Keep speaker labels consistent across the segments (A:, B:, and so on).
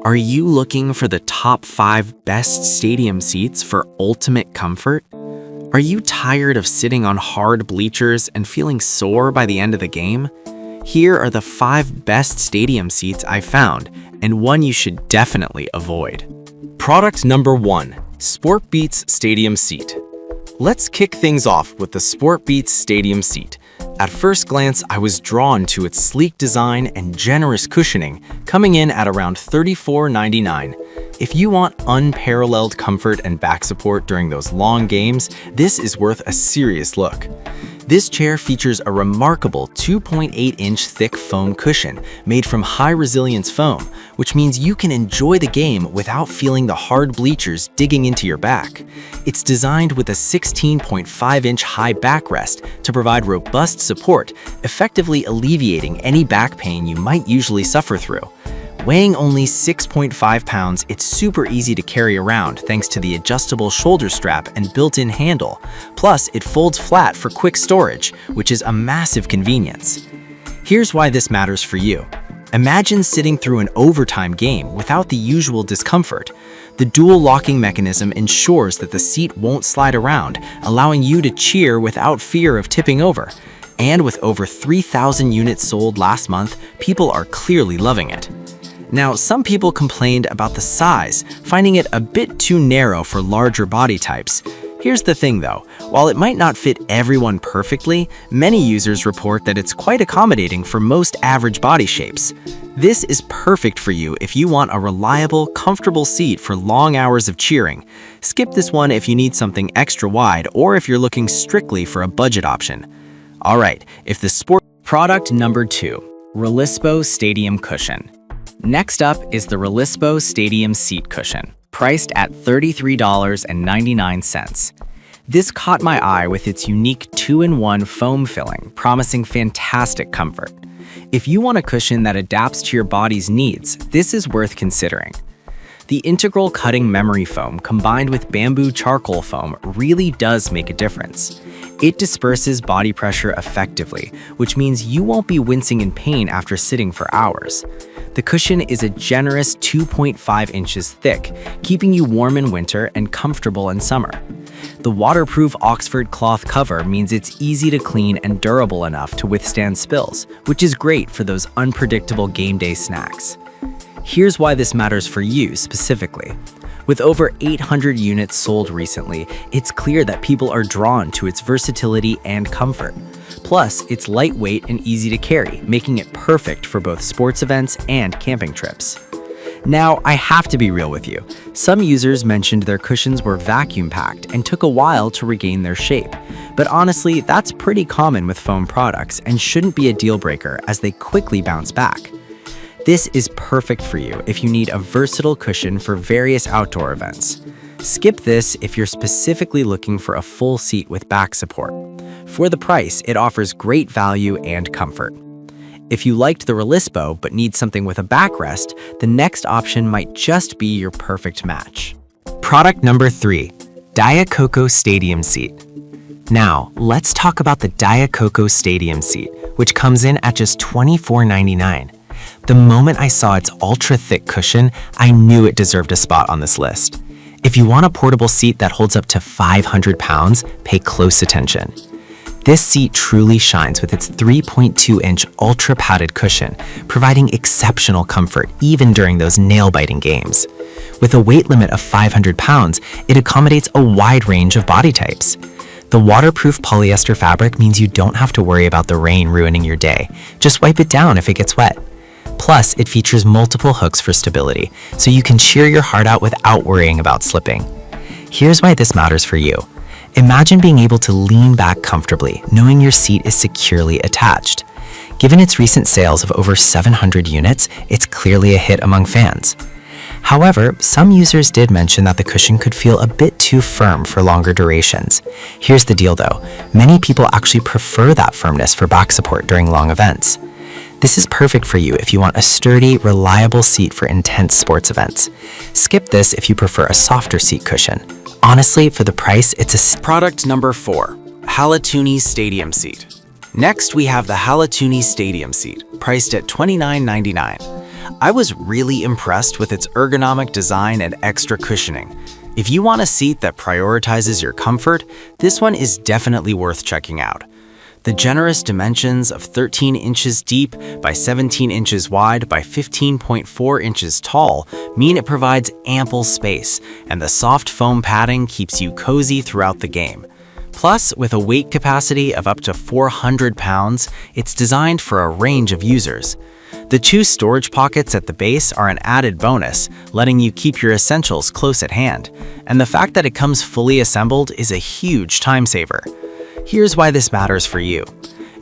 A: Are you looking for the top 5 best stadium seats for ultimate comfort? Are you tired of sitting on hard bleachers and feeling sore by the end of the game? Here are the 5 best stadium seats I found, and one you should definitely avoid.
B: Product number 1, SportBeats Stadium Seat. Let's kick things off with the SportBeats Stadium Seat. At first glance, I was drawn to its sleek design and generous cushioning, coming in at around $34.99. If you want unparalleled comfort and back support during those long games, this is worth a serious look. This chair features a remarkable 2.8-inch thick foam cushion made from high-resilience foam, which means you can enjoy the game without feeling the hard bleachers digging into your back. It's designed with a 16.5-inch high backrest to provide robust support, effectively alleviating any back pain you might usually suffer through. Weighing only 6.5 pounds, it's super easy to carry around thanks to the adjustable shoulder strap and built-in handle. Plus, it folds flat for quick storage, which is a massive convenience. Here's why this matters for you. Imagine sitting through an overtime game without the usual discomfort. The dual locking mechanism ensures that the seat won't slide around, allowing you to cheer without fear of tipping over. And with over 3,000 units sold last month, people are clearly loving it. Now, some people complained about the size, finding it a bit too narrow for larger body types. Here's the thing though, while it might not fit everyone perfectly, many users report that it's quite accommodating for most average body shapes. This is perfect for you if you want a reliable, comfortable seat for long hours of cheering. Skip this one if you need something extra wide or if you're looking strictly for a budget option. Alright, Product number 2, Relispo Stadium Cushion. Next up is the Relispo Stadium Seat Cushion, priced at $33.99. This caught my eye with its unique 2-in-1 foam filling, promising fantastic comfort. If you want a cushion that adapts to your body's needs, this is worth considering. The integral cutting memory foam combined with bamboo charcoal foam really does make a difference. It disperses body pressure effectively, which means you won't be wincing in pain after sitting for hours. The cushion is a generous 2.5 inches thick, keeping you warm in winter and comfortable in summer. The waterproof Oxford cloth cover means it's easy to clean and durable enough to withstand spills, which is great for those unpredictable game day snacks. Here's why this matters for you specifically. With over 800 units sold recently, it's clear that people are drawn to its versatility and comfort. Plus, it's lightweight and easy to carry, making it perfect for both sports events and camping trips. Now, I have to be real with you. Some users mentioned their cushions were vacuum-packed and took a while to regain their shape. But honestly, that's pretty common with foam products and shouldn't be a deal breaker as they quickly bounce back. This is perfect for you if you need a versatile cushion for various outdoor events. Skip this if you're specifically looking for a full seat with back support. For the price, it offers great value and comfort. If you liked the Relispo but need something with a backrest, the next option might just be your perfect match.
A: Product number 3, Diet Coco Stadium Seat. Now, let's talk about the Diet Coco Stadium Seat, which comes in at just $24.99. The moment I saw its ultra-thick cushion, I knew it deserved a spot on this list. If you want a portable seat that holds up to 500 pounds, pay close attention. This seat truly shines with its 3.2-inch ultra-padded cushion, providing exceptional comfort even during those nail-biting games. With a weight limit of 500 pounds, it accommodates a wide range of body types. The waterproof polyester fabric means you don't have to worry about the rain ruining your day. Just wipe it down if it gets wet. Plus, it features multiple hooks for stability, so you can cheer your heart out without worrying about slipping. Here's why this matters for you. Imagine being able to lean back comfortably, knowing your seat is securely attached. Given its recent sales of over 700 units, it's clearly a hit among fans. However, some users did mention that the cushion could feel a bit too firm for longer durations. Here's the deal though, many people actually prefer that firmness for back support during long events. This is perfect for you if you want a sturdy, reliable seat for intense sports events. Skip this if you prefer a softer seat cushion. Honestly, for the price, it's a...
B: Product number 4, Halatuni Stadium Seat. Next, we have the Halatuni Stadium Seat, priced at $29.99. I was really impressed with its ergonomic design and extra cushioning. If you want a seat that prioritizes your comfort, this one is definitely worth checking out. The generous dimensions of 13 inches deep by 17 inches wide by 15.4 inches tall mean it provides ample space, and the soft foam padding keeps you cozy throughout the game. Plus, with a weight capacity of up to 400 pounds, it's designed for a range of users. The 2 storage pockets at the base are an added bonus, letting you keep your essentials close at hand. And the fact that it comes fully assembled is a huge time saver. Here's why this matters for you.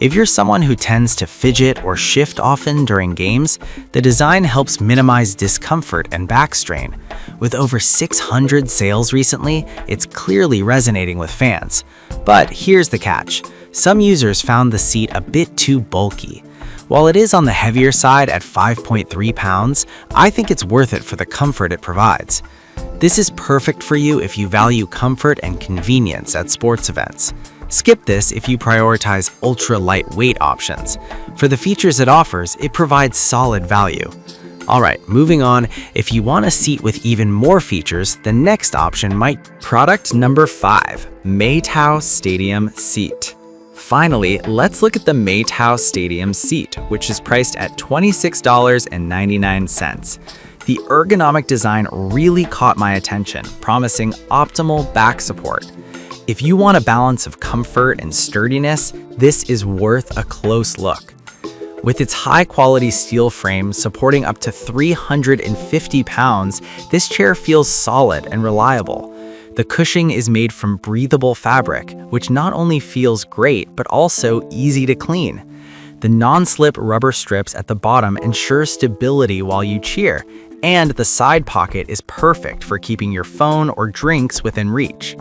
B: If you're someone who tends to fidget or shift often during games, the design helps minimize discomfort and back strain. With over 600 sales recently, it's clearly resonating with fans. But here's the catch. Some users found the seat a bit too bulky. While it is on the heavier side at 5.3 pounds, I think it's worth it for the comfort it provides. This is perfect for you if you value comfort and convenience at sports events. Skip this if you prioritize ultra-lightweight options. For the features it offers, it provides solid value. Alright, moving on, if you want a seat with even more features, the next option might... Product number 5, Maytao Stadium Seat. Finally, let's look at the Maytao Stadium Seat, which is priced at $26.99. The ergonomic design really caught my attention, promising optimal back support. If you want a balance of comfort and sturdiness, this is worth a close look. With its high-quality steel frame supporting up to 350 pounds, this chair feels solid and reliable. The cushioning is made from breathable fabric, which not only feels great, but also easy to clean. The non-slip rubber strips at the bottom ensure stability while you cheer, and the side pocket is perfect for keeping your phone or drinks within reach.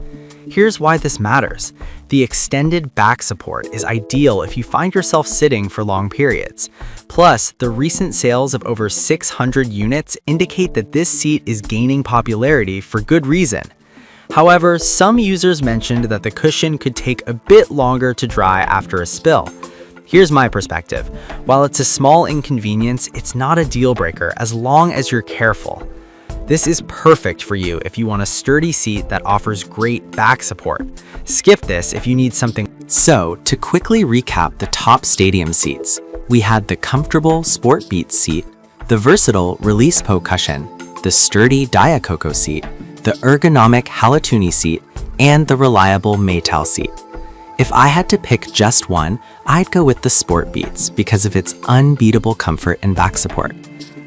B: Here's why this matters. The extended back support is ideal if you find yourself sitting for long periods. Plus, the recent sales of over 600 units indicate that this seat is gaining popularity for good reason. However, some users mentioned that the cushion could take a bit longer to dry after a spill. Here's my perspective. While it's a small inconvenience, it's not a deal breaker as long as you're careful. This is perfect for you if you want a sturdy seat that offers great back support. Skip this if you need something.
A: So, to quickly recap the top stadium seats, we had the comfortable Sport Beats seat, the versatile Release Po cushion, the sturdy Diacoco seat, the ergonomic Halatuni seat, and the reliable Maytao seat. If I had to pick just one, I'd go with the Sport Beats because of its unbeatable comfort and back support.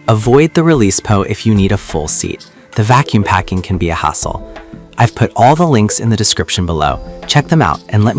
A: Avoid the Release Po if you need a full seat. The vacuum packing can be a hassle. I've put all the links in the description below. Check them out and let me